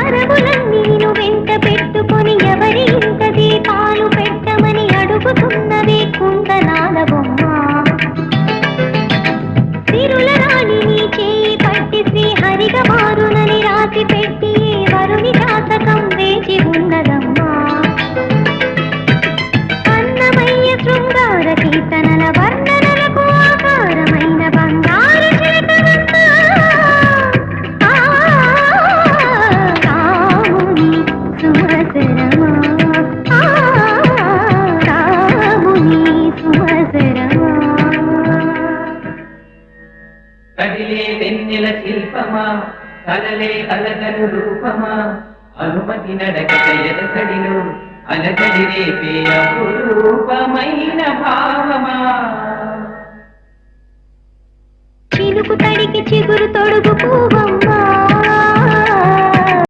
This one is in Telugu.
వరములన్నీను వెంట పెట్టుకొని ఎవరి ఇంట దీపాలు పెట్టమని అడుగుతున్నది కుందనాల బొమ్మ. సిరుల రాణి నీ చేయి పట్టి శ్రీహరిగా మారునని రాసి పెట్టి వరుని జాతకం వేచి ఉన్నదమ్మా. అన్నమయ్య శృంగార కీర్తనల వర్ణనలకు ఆకారమైన బంగారు చిలకవమ్మ. రాముని సుమసరమా, రాముని సుమసరమా. కదిలే వెన్నెల శిల్పమా, కలలే అలగను రూపమా, అనుమతి నడక ఎదసడిలో అలజడి రేపే అపురూపమైన భావమా. చినుకు తడికి చిగురు తొడుగు పూవమ్మా,